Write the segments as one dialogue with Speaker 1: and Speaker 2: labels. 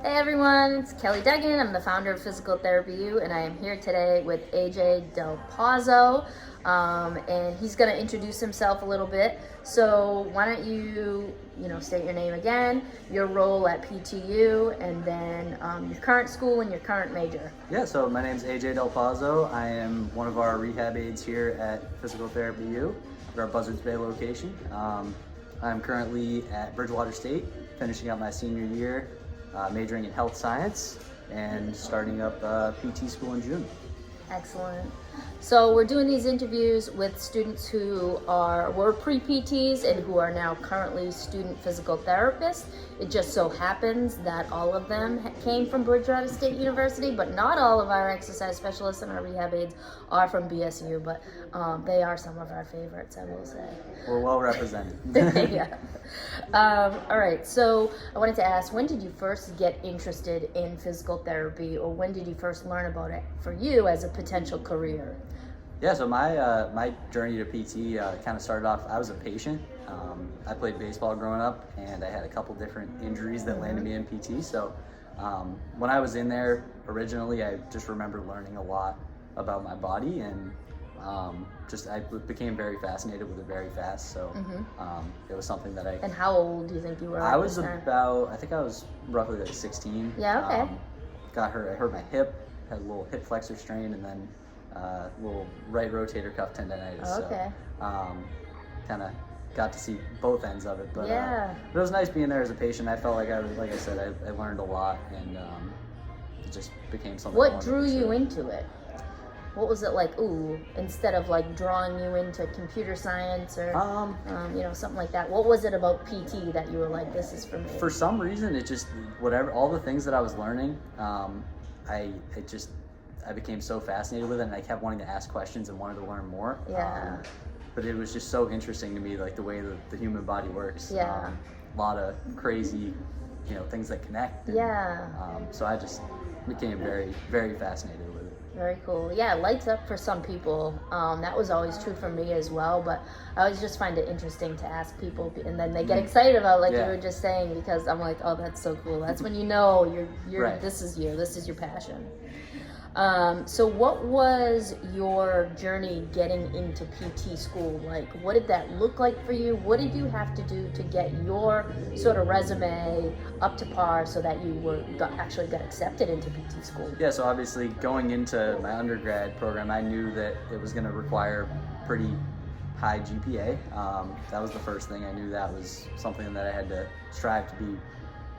Speaker 1: Hey everyone, it's Kelly Duggan. I'm the founder of Physical Therapy U, and I am here today with AJ Delpozzo, and he's going to introduce himself a little bit. So why don't you state your name again, your role at PTU, and then your current school and your current major.
Speaker 2: Yeah, so my name's AJ Delpozzo. I am one of our rehab aides here at Physical Therapy U at our Buzzards Bay location. I'm currently at Bridgewater State, finishing up my senior year, majoring in health science, and starting up PT school in June.
Speaker 1: Excellent. So we're doing these interviews with students who were pre-PTs and who are now currently student physical therapists. It just so happens that all of them came from Bridgewater State University, but not all of our exercise specialists and our rehab aides are from BSU, but they are some of our favorites, I will say.
Speaker 2: We're well represented.
Speaker 1: Yeah. All right, so I wanted to ask, when did you first get interested in physical therapy, or when did you first learn about it for you as a potential career?
Speaker 2: Yeah, so my journey to PT kind of started off, I was a patient. I played baseball growing up, and I had a couple different injuries that landed me in PT. So when I was in there originally, I just remember learning a lot about my body, and I became very fascinated with it very fast. So it was something that
Speaker 1: And how old do you think you were?
Speaker 2: I was I think I was roughly like 16.
Speaker 1: Yeah, okay.
Speaker 2: Got hurt. I hurt my hip, had a little hip flexor strain, and then little right rotator cuff tendonitis.
Speaker 1: Okay.
Speaker 2: So kind of got to see both ends of it. But
Speaker 1: Yeah.
Speaker 2: But it was nice being there as a patient. I felt like I learned a lot, and it just became something.
Speaker 1: What drew you into it? What was it like? Instead of like drawing you into computer science or something like that. What was it about PT that you were like, this is for me?
Speaker 2: For some reason, it just all the things that I was learning, I became so fascinated with it, and I kept wanting to ask questions and wanted to learn more.
Speaker 1: Yeah.
Speaker 2: But it was just so interesting to me, like the way the human body works.
Speaker 1: Yeah.
Speaker 2: A lot of crazy, things that connect. And,
Speaker 1: Yeah.
Speaker 2: So I just became very, very fascinated with it.
Speaker 1: Very cool. Yeah, it lights up for some people. That was always true for me as well, but I always just find it interesting to ask people, and then they get excited about, like you were just saying, because I'm like, oh, that's so cool. That's when you're
Speaker 2: Right.
Speaker 1: this is your passion. So what was your journey getting into PT school like? What did that look like for you? What did you have to do to get your sort of resume up to par so that you actually got accepted into PT school?
Speaker 2: Yeah, so obviously going into my undergrad program, I knew that it was going to require pretty high GPA. That was the first thing. I knew that was something that I had to strive to be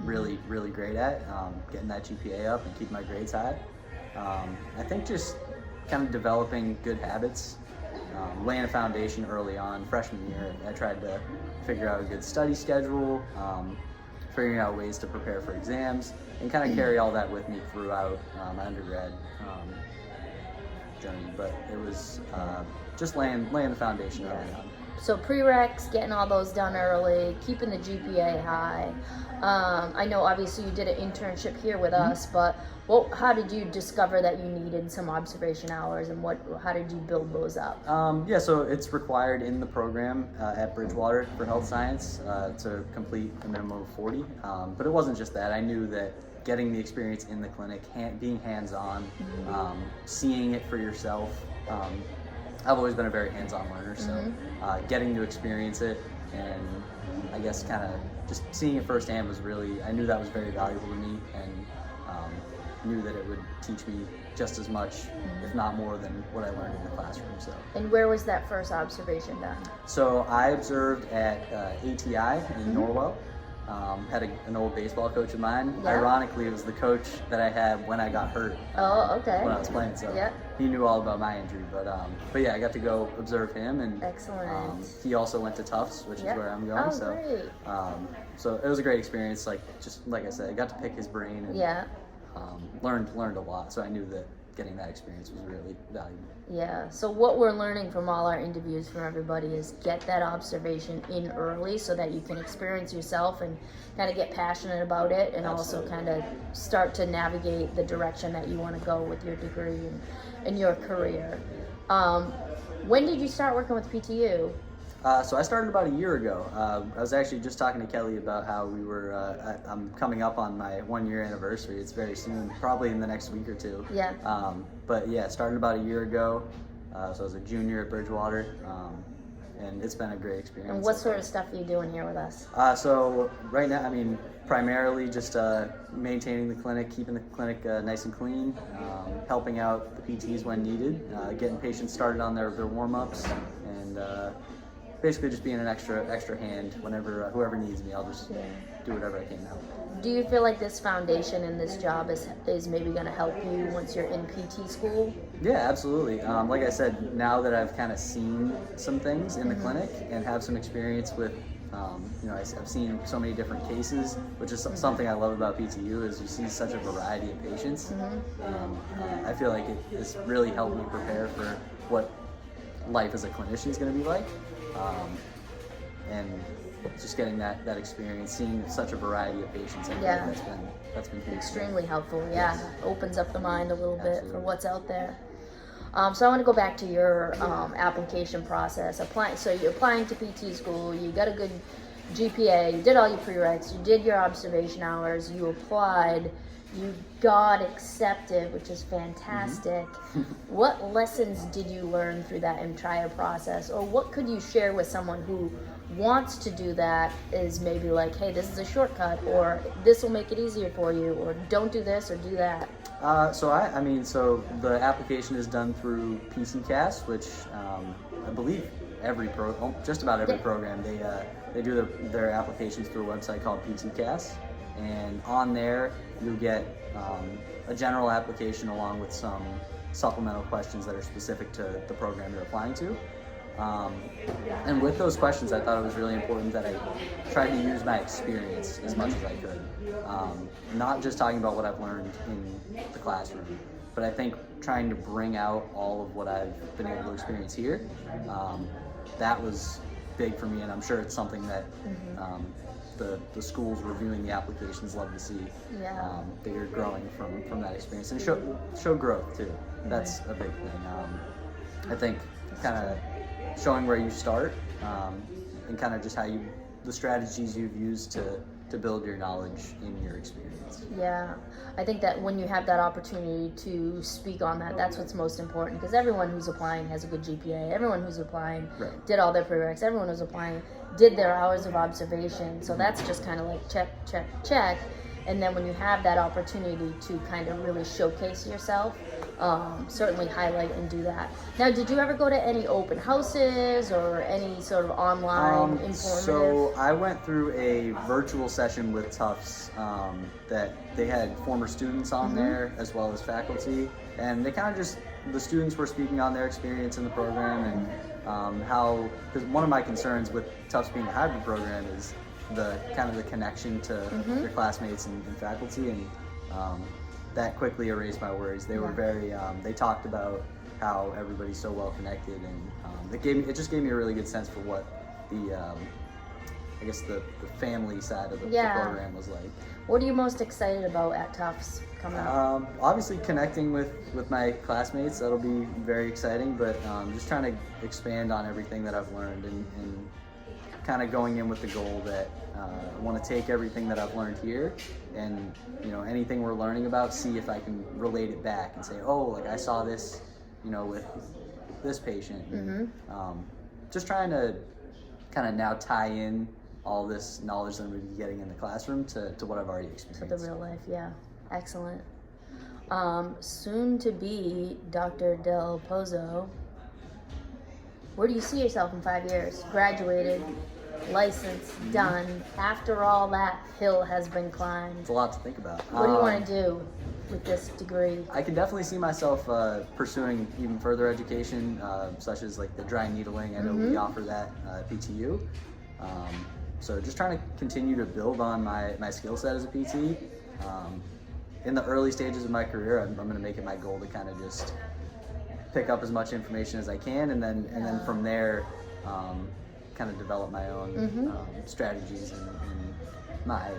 Speaker 2: really, really great at, getting that GPA up and keep my grades high. I think just kind of developing good habits, laying a foundation early on. Freshman year, I tried to figure out a good study schedule, figuring out ways to prepare for exams, and kind of carry all that with me throughout my undergrad journey. But it was just laying the foundation early on.
Speaker 1: So prereqs, getting all those done early, keeping the GPA high. I know obviously you did an internship here with us, but how did you discover that you needed some observation hours, and how did you build those up?
Speaker 2: So it's required in the program at Bridgewater for health science to complete a minimum of 40. But it wasn't just that. I knew that getting the experience in the clinic, being hands-on, seeing it for yourself. I've always been a very hands-on learner, so getting to experience it and I guess kind of just seeing it firsthand I knew that was very valuable to me, and knew that it would teach me just as much, if not more, than what I learned in the classroom. So. And
Speaker 1: where was that first observation done?
Speaker 2: So I observed at ATI in Norwell. Had an old baseball coach of mine.
Speaker 1: Yeah.
Speaker 2: Ironically, it was the coach that I had when I got hurt.
Speaker 1: Oh, okay.
Speaker 2: When I was playing, so he knew all about my injury. But yeah, I got to go observe him, and
Speaker 1: excellent.
Speaker 2: He also went to Tufts, which is where I'm going.
Speaker 1: Oh, great.
Speaker 2: So it was a great experience. Like I said, I got to pick his brain and learned a lot. So I knew that getting that experience was really valuable.
Speaker 1: Yeah, so what we're learning from all our interviews from everybody is get that observation in early so that you can experience yourself and kind of get passionate about it, and also kind of start to navigate the direction that you want to go with your degree and your career. When did you start working with PTU?
Speaker 2: So I started about a year ago. I was actually just talking to Kelly about how we were. I'm coming up on my 1 year anniversary. It's very soon, probably in the next week or two.
Speaker 1: Yeah.
Speaker 2: But yeah, it started about a year ago. So I was a junior at Bridgewater, and it's been a great experience.
Speaker 1: And what sort of stuff are you doing here with us?
Speaker 2: So right now, I mean, primarily just maintaining the clinic, keeping the clinic nice and clean, helping out the PTs when needed, getting patients started on their warm-ups, and basically just being an extra hand whenever whoever needs me. I'll just do whatever I can now.
Speaker 1: Do you feel like this foundation and this job is maybe going to help you once you're in PT school?
Speaker 2: Yeah, absolutely. Like I said, now that I've kind of seen some things in the clinic and have some experience with, I've seen so many different cases, which is something I love about PTU is you see such a variety of patients. And I feel like it's really helped me prepare for what life as a clinician is going to be like. And just getting that experience, seeing such a variety of patients, I think that's been huge.
Speaker 1: Extremely helpful. Yeah,
Speaker 2: Yes.
Speaker 1: Opens up the mind a little bit
Speaker 2: Absolutely.
Speaker 1: for what's out there. So I want to go back to your application process. So you're applying to PT school. You got a good GPA. You did all your prereqs. You did your observation hours. You applied. You got accepted, which is fantastic. What lessons did you learn through that entire process? Or what could you share with someone who wants to do that, is maybe like, hey, this is a shortcut, or this will make it easier for you, or don't do this or do that?
Speaker 2: So the application is done through PCCast, which I believe just about every program, they do their applications through a website called PCCast. And on there, you'll get a general application along with some supplemental questions that are specific to the program you're applying to. And with those questions, I thought it was really important that I tried to use my experience as much as I could. Not just talking about what I've learned in the classroom, but I think trying to bring out all of what I've been able to experience here. That was big for me, and I'm sure it's something that the schools reviewing the applications love to see.
Speaker 1: Yeah.
Speaker 2: That you're growing from that experience, and show growth too. That's a big thing. I think kind of showing where you start, and kind of just the strategies you've used to build your knowledge in your experience.
Speaker 1: Yeah, I think that when you have that opportunity to speak on that, that's what's most important, because everyone who's applying has a good GPA. Everyone who's applying did all their prereqs. Everyone who's applying did their hours of observation. So that's just kind of like check, check, check. And then when you have that opportunity to kind of really showcase yourself, certainly highlight and do that. Now, did you ever go to any open houses or any sort of online informative?
Speaker 2: So I went through a virtual session with Tufts that they had former students on there as well as faculty, and they kind of the students were speaking on their experience in the program and because one of my concerns with Tufts being a hybrid program is the connection to your classmates and faculty, and that quickly erased my worries. They were very, they talked about how everybody's so well connected, and it just gave me a really good sense for what the family side of the program was like.
Speaker 1: What are you most excited about at Tufts coming up?
Speaker 2: Obviously connecting with my classmates, that'll be very exciting, but just trying to expand on everything that I've learned and kind of going in with the goal that I want to take everything that I've learned here and anything we're learning about, see if I can relate it back and say, oh, like I saw this with this patient. Just trying to kind of now tie in all this knowledge that I'm going to be getting in the classroom to what I've already experienced.
Speaker 1: To the real life, yeah. Excellent. Soon to be Dr. Delpozzo. Where do you see yourself in 5 years? Graduated, license, done. After all that hill has been climbed.
Speaker 2: It's a lot to think about.
Speaker 1: What do you want to do with this degree?
Speaker 2: I can definitely see myself pursuing even further education, such as like the dry needling. I know we offer that at PTU. So just trying to continue to build on my skill set as a PT. In the early stages of my career, I'm going to make it my goal to kind of just pick up as much information as I can, and then from there, kind of develop my own strategies and my,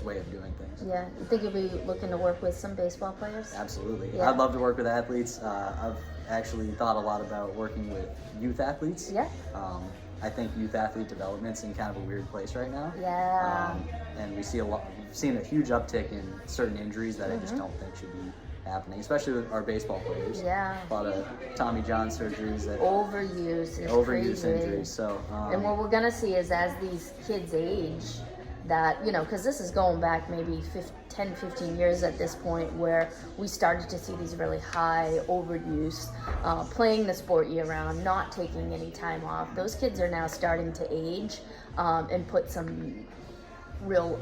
Speaker 2: way of doing things.
Speaker 1: Yeah, you think you'll be looking to work with some baseball players?
Speaker 2: Absolutely.
Speaker 1: Yeah.
Speaker 2: I'd love to work with athletes. I've actually thought a lot about working with youth athletes.
Speaker 1: Yeah.
Speaker 2: I think youth athlete development's in kind of a weird place right now.
Speaker 1: Yeah.
Speaker 2: And we've seen a huge uptick in certain injuries that I just don't think should be happening, especially with our baseball players.
Speaker 1: Yeah.
Speaker 2: A lot of Tommy John surgeries that
Speaker 1: Overuse is
Speaker 2: overuse
Speaker 1: crazy.
Speaker 2: injuries. So
Speaker 1: And what we're gonna see is as these kids age, that, you know, because this is going back maybe 10, 15 years at this point, where we started to see these really high overuse, playing the sport year round, not taking any time off. Those kids are now starting to age and put some real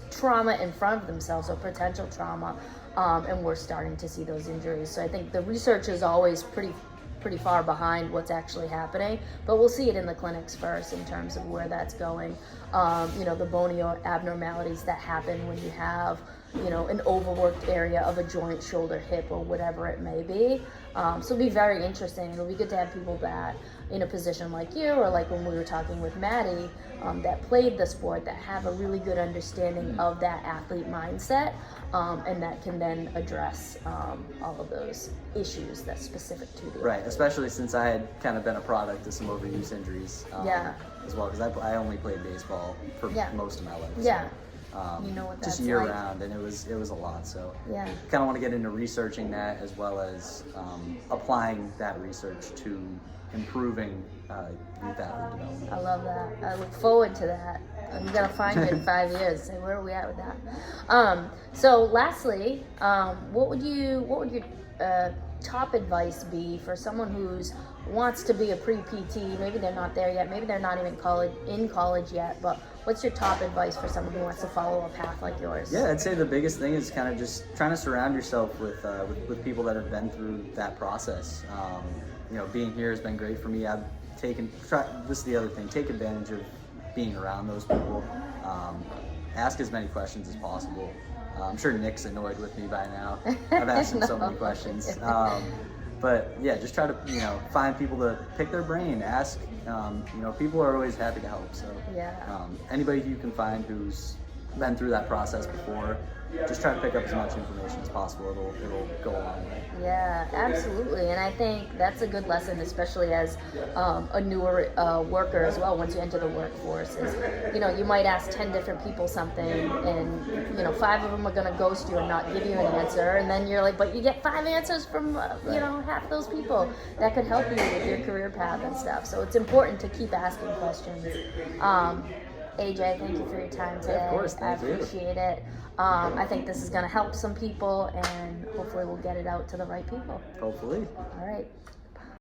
Speaker 1: trauma in front of themselves, or potential trauma, and we're starting to see those injuries. So I think the research is always pretty far behind what's actually happening, but we'll see it in the clinics first in terms of where that's going. You know, the bony abnormalities that happen when you have, you know, an overworked area of a joint, shoulder, hip, or whatever it may be. So it'll be very interesting. It'll be good to have people that in a position like you, or like when we were talking with Maddie, that played the sport, that have a really good understanding of that athlete mindset, and that can then address all of those issues that's specific to the
Speaker 2: right, especially since I had kind of been a product of some overuse injuries as well, because I only played baseball for most of my life.
Speaker 1: Yeah.
Speaker 2: So,
Speaker 1: you know what
Speaker 2: just
Speaker 1: that's
Speaker 2: year
Speaker 1: like.
Speaker 2: round, and it was a lot. So
Speaker 1: Yeah.
Speaker 2: kind of want to get into researching that, as well as applying that research to improving youth athlete development.
Speaker 1: I love that. I look forward to that. I'm gonna find it in 5 years. Say, where are we at with that? So lastly, what would your top advice be for someone who's wants to be a pre-PT? Maybe they're not there yet. Maybe they're not even in college yet. But what's your top advice for someone who wants to follow a path like yours?
Speaker 2: Yeah, I'd say the biggest thing is kind of just trying to surround yourself with people that have been through that process. You know, being here has been great for me. This is the other thing, take advantage of being around those people. Ask as many questions as possible. I'm sure Nick's annoyed with me by now. I've asked him so many questions. But yeah, just try to, you know, find people to pick their brain, ask. You know, people are always happy to help. So anybody you can find who's been through that process before, just try to pick up as much information as possible. It'll go a long way.
Speaker 1: Yeah, absolutely. And I think that's a good lesson, especially as a newer worker as well. Once you enter the workforce, is, you know, you might ask 10 different people something, and, you know, 5 of them are going to ghost you and not give you an answer. And then you're like, but you get 5 answers from, you know, half those people that could help you with your career path and stuff. So it's important to keep asking questions. AJ, thank you for your time today.
Speaker 2: Yeah, of course, thank you.
Speaker 1: I appreciate it. I think this is going to help some people, and hopefully we'll get it out to the right people.
Speaker 2: Hopefully.
Speaker 1: All right.